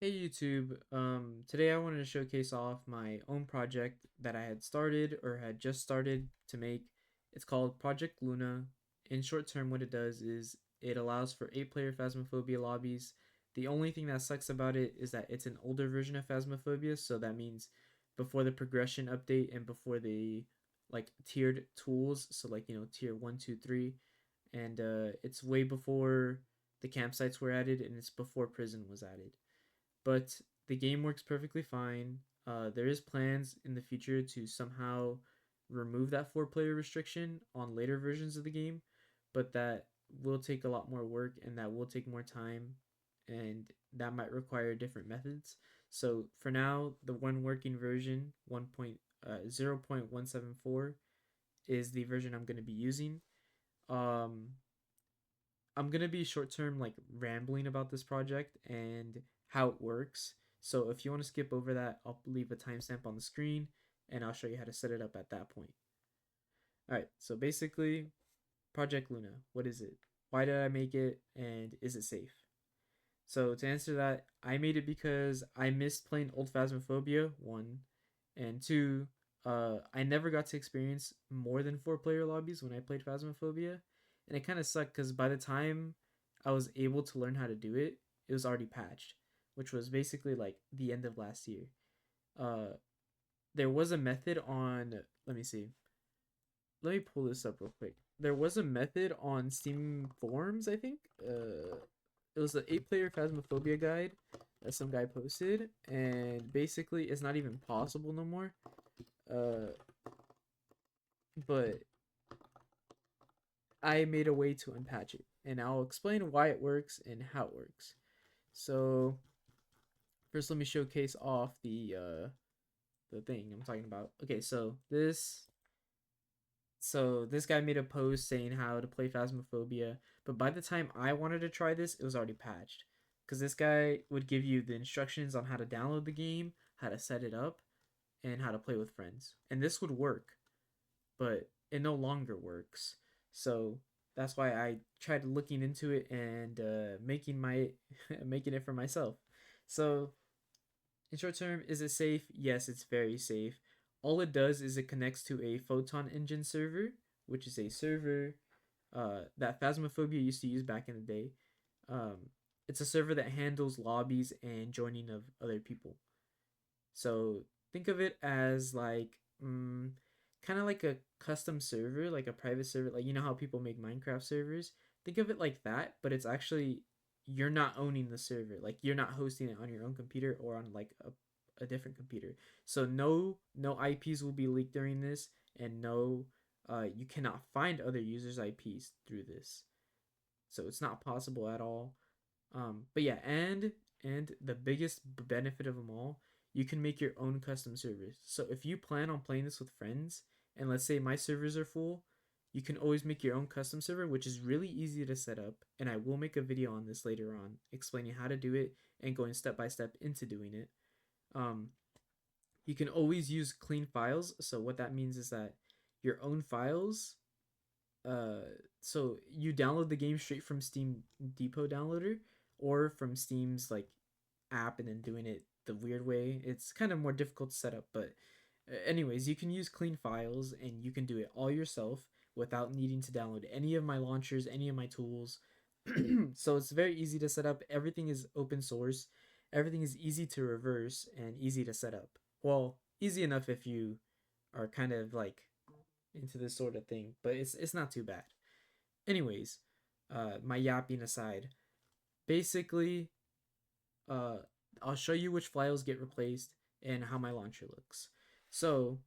Hey YouTube, today I wanted to showcase off my own project that I had started or had just started to make. It's called Project Luna. In short term, what it does is it allows for 8-player Phasmophobia lobbies. The only thing that sucks about it is that it's an older version of Phasmophobia, so that means before the progression update and before the tiered tools, so tier 1, 2, 3, and it's way before the campsites were added and it's before prison was added, but the game works perfectly fine. There is plans in the future to somehow remove that 4-player restriction on later versions of the game, but that will take a lot more work and that will take more time, and that might require different methods. So for now, the one working version 1.0.174 is the version I'm going to be using. Um, I'm gonna be short term rambling about this project and how it works. So if you want to skip over that, I'll leave a timestamp on the screen and I'll show you how to set it up at that point. Alright, so basically, Project Luna, what is it? Why did I make it and is it safe? So to answer that, I made it because I missed playing old Phasmophobia, one, and two, I never got to experience more than 4-player lobbies when I played Phasmophobia, and it kind of sucked because by the time I was able to learn how to do it, it was already patched, which was basically like the end of last year. Uh, there was a method on. Let me see. Let me pull this up real quick. There was a method on Steam forums, I think. It was the 8-player Phasmophobia guide that some guy posted, and basically it's not even possible no more. Uh, but I made a way to unpatch it, and I'll explain why it works and how it works. So first, let me showcase off the thing I'm talking about. Okay, so this guy made a post saying how to play Phasmophobia, but by the time I wanted to try this, it was already patched. Because this guy would give you the instructions on how to download the game, how to set it up, and how to play with friends. And this would work, but it no longer works. So that's why I tried looking into it and making my making it for myself. So in short term, is it safe? Yes, it's very safe. All it does is it connects to a Photon Engine server, which is a server that Phasmophobia used to use back in the day. Um, it's a server that handles lobbies and joining of other people. So think of it as kind of like a custom server, like a private server. Like, you know how people make Minecraft servers? Think of it like that, but it's actually you're not owning the server. Like, you're not hosting it on your own computer or on like a different computer. So no IPs will be leaked during this, and no you cannot find other users' IPs through this. So it's not possible at all. But yeah, and the biggest benefit of them all, you can make your own custom servers. So if you plan on playing this with friends, and let's say my servers are full, you can always make your own custom server, which is really easy to set up. And I will make a video on this later on, explaining how to do it and going step by step into doing it. Um, you can always use clean files. So what that means is that your own files, uh so you download the game straight from Steam Depot downloader or from Steam's app and then doing it the weird way. It's kind of more difficult to set up, but anyways, you can use clean files and you can do it all yourself without needing to download any of my launchers, any of my tools. So it's very easy to set up. Everything is open source. Everything is easy to reverse and easy to set up. Well, easy enough if you are kind of into this sort of thing, but it's not too bad. Anyways, my yapping aside, basically, uh, I'll show you which files get replaced and how my launcher looks. So,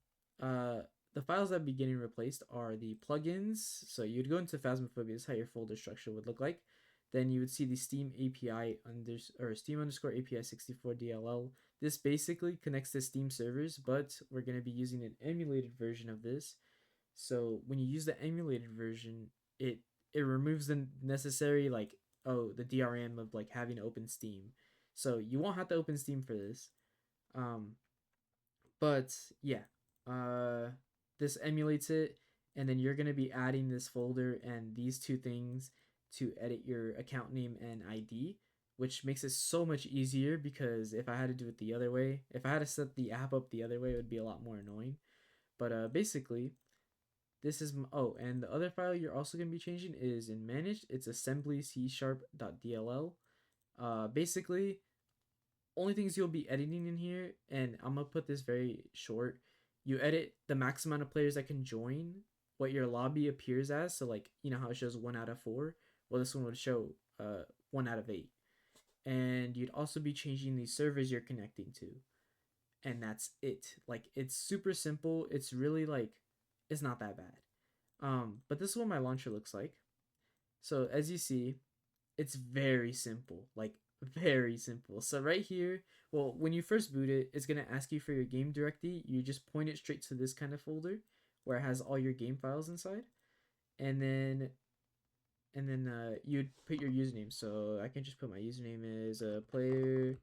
uh, the files that be getting replaced are the plugins. So you'd go into Phasmophobia, is how your folder structure would look like. Then you would see the Steam API or Steam underscore API 64 DLL. This basically connects to Steam servers, but we're going to be using an emulated version of this. So when you use the emulated version, it it removes the necessary the DRM of having to open Steam. So you won't have to open Steam for this. Um, but yeah, uh, this emulates it, and then you're gonna be adding this folder and these two things to edit your account name and ID. which makes it so much easier because if I had to do it the other way, if I had to set the app up the other way, it would be a lot more annoying. But basically, this is oh, and the other file you're also gonna be changing is in managed. It's assembly c#.dll. Basically, only things you'll be editing in here, and I'm gonna put this very short. You edit the max amount of players that can join, what your lobby appears as. So like you know how it shows 1 out of 4. Well, this one would show 1 out of 8, and you'd also be changing the servers you're connecting to, and that's it. Like it's super simple. It's really like it's not that bad. But this is what my launcher looks like. So as you see, it's very simple, like very simple. So right here, well, when you first boot it, it's gonna ask you for your game directory. You just point it straight to this kind of folder where it has all your game files inside, and then you'd put your username. So I can just put my username as a player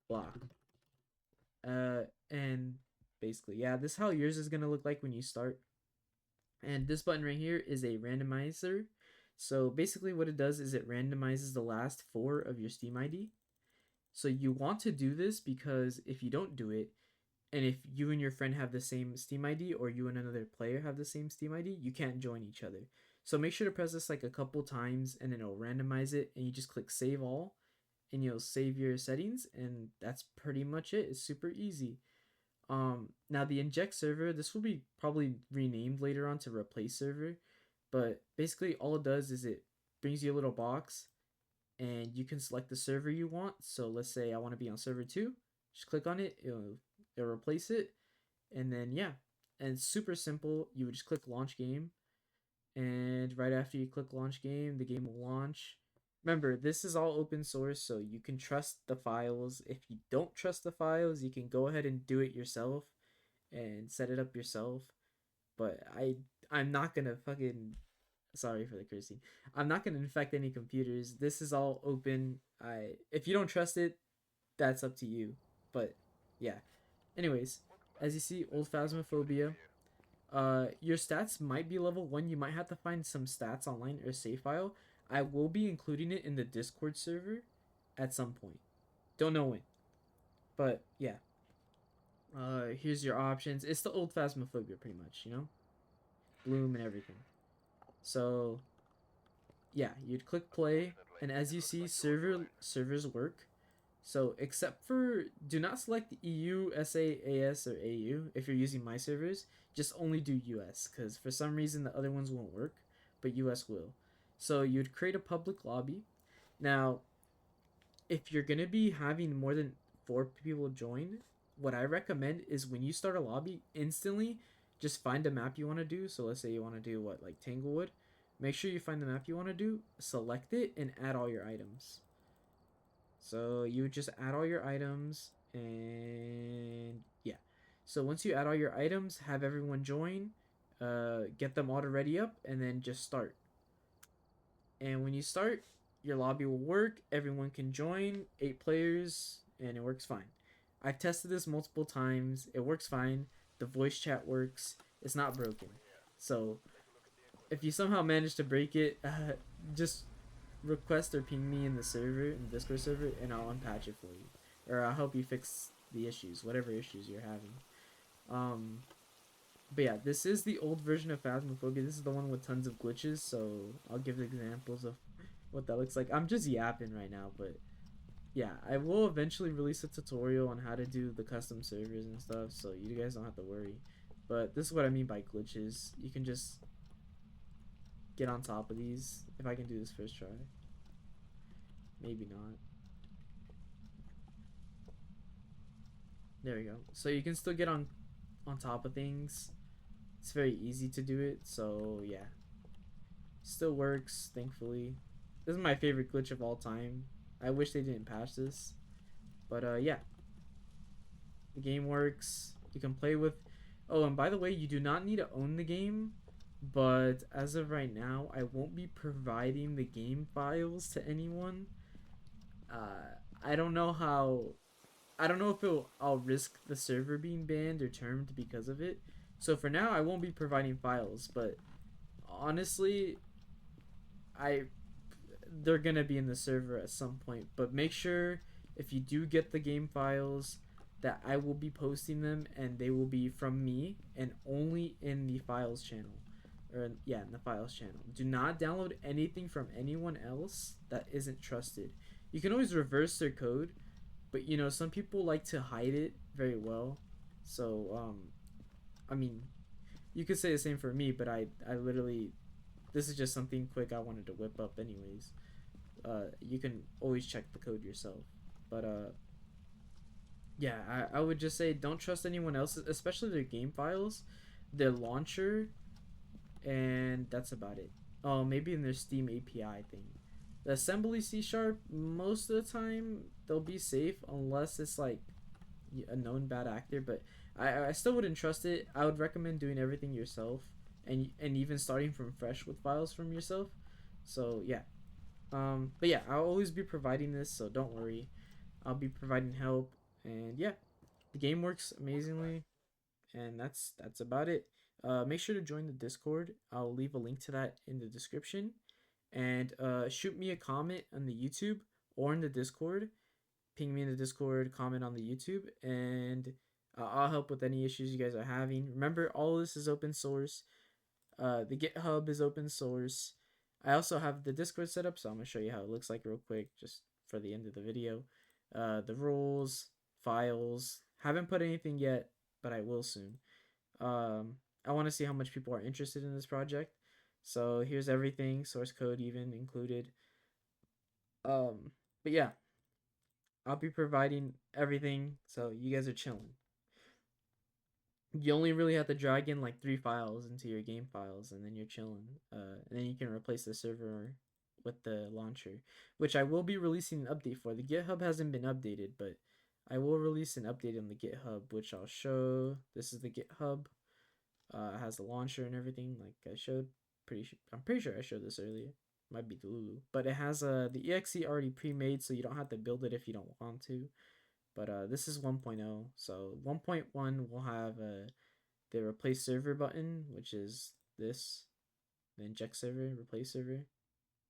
block. And basically, yeah, this is how yours is gonna look like when you start. And this button right here is a randomizer. So basically what it does is it randomizes the last 4 of your Steam ID. So you want to do this because if you don't do it, and if you and your friend have the same Steam ID or you and another player have the same Steam ID, you can't join each other. So make sure to press this like a couple times and then it'll randomize it and you just click save all and you'll save your settings and that's pretty much it. It's super easy. Now the inject server, this will be probably renamed later on to replace server, but basically all it does is it brings you a little box and you can select the server you want. So let's say I want to be on server 2, just click on it, it'll replace it, and then yeah, and it's super simple. You would just click launch game, and right after you click launch game, the game will launch. Remember, this is all open source, so you can trust the files. If you don't trust the files, you can go ahead and do it yourself and set it up yourself. But I'm not gonna fucking sorry for the cursing. I'm not gonna infect any computers. This is all open. If you don't trust it, that's up to you. But yeah. Anyways, as you see, old Phasmophobia. Your stats might be level 1. You might have to find some stats online or save file. I will be including it in the Discord server at some point. Don't know when. But yeah. Here's your options. It's the old Phasmophobia pretty much, you know? Bloom and everything. So yeah, you'd click play, and as you see, servers work. So except for do not select EU, SA, AS, or AU if you're using my servers. Just only do US because for some reason the other ones won't work, but US will. So you'd create a public lobby. Now, if you're gonna be having more than 4 people join, what I recommend is when you start a lobby, instantly just find a map you want to do. So let's say you want to do what, like Tanglewood. Make sure you find the map you want to do, select it, and add all your items. So you would just add all your items, and yeah. So once you add all your items, have everyone join, get them all ready up, and then just start. And when you start, your lobby will work. Everyone can join, 8 players, and it works fine. I've tested this multiple times. It works fine. The voice chat works. It's not broken. So if you somehow manage to break it, just request or ping me in the server, in the Discord server, and I'll unpatch it for you, or I'll help you fix the issues, whatever issues you're having. Um, but yeah, this is the old version of Phasmophobia. This is the one with tons of glitches, so I'll give examples of what that looks like. I'm just yapping right now, but yeah, I will eventually release a tutorial on how to do the custom servers and stuff, so you guys don't have to worry. But this is what I mean by glitches. You can just get on top of these. If I can do this first try. Maybe not. There we go. So you can still get on top of things. It's very easy to do it, so yeah. Still works, thankfully. This is my favorite glitch of all time. I wish they didn't patch this. But yeah. The game works. You can play with... Oh, and by the way, you do not need to own the game. But as of right now, I won't be providing the game files to anyone. I don't know how... I don't know if I'll risk the server being banned or termed because of it. So for now, I won't be providing files. But honestly, they're gonna be in the server at some point. But make sure if you do get the game files that I will be posting them and they will be from me and only in the files channel. Or yeah, in the files channel. Do not download anything from anyone else that isn't trusted. You can always reverse their code, but you know, some people like to hide it very well. So I mean, you could say the same for me, but I literally, this is just something quick I wanted to whip up anyways. You can always check the code yourself. But yeah, I would just say don't trust anyone else, especially their game files, their launcher, and that's about it. Oh, maybe in their Steam API thing. The assembly C sharp, most of the time they'll be safe unless it's like a known bad actor. But I still wouldn't trust it. I would recommend doing everything yourself, and even starting from fresh with files from yourself. So yeah, but yeah, I'll always be providing this, so don't worry. I'll be providing help, and yeah, the game works amazingly, and that's about it. Make sure to join the Discord. I'll leave a link to that in the description, and shoot me a comment on the YouTube or in the Discord. Ping me in the Discord, comment on the YouTube, and I'll help with any issues you guys are having. Remember, all of this is open source. The GitHub is open source. I also have the Discord set up, so I'm gonna show you how it looks like real quick, just for the end of the video. The rules, files. Haven't put anything yet, but I will soon. I want to see how much people are interested in this project. So here's everything, source code even included. But yeah, I'll be providing everything, so you guys are chilling. You only really have to drag in like 3 files into your game files, and then you're chilling. And then you can replace the server with the launcher, which I will be releasing an update for. The GitHub hasn't been updated, but I will release an update on the GitHub, which I'll show. This is the GitHub. It has the launcher and everything, like I showed. I'm pretty sure I showed this earlier. Might be Delulu, but it has the exe already pre-made, so you don't have to build it if you don't want to. But this is 1.0, so 1.1 will have the replace server button, which is this, the inject server, replace server.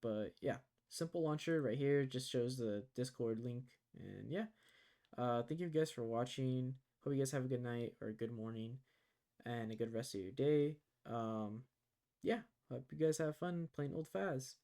But yeah, simple launcher right here just shows the Discord link, and yeah. Thank you guys for watching. Hope you guys have a good night or a good morning and a good rest of your day. Yeah, hope you guys have fun playing Old Phas.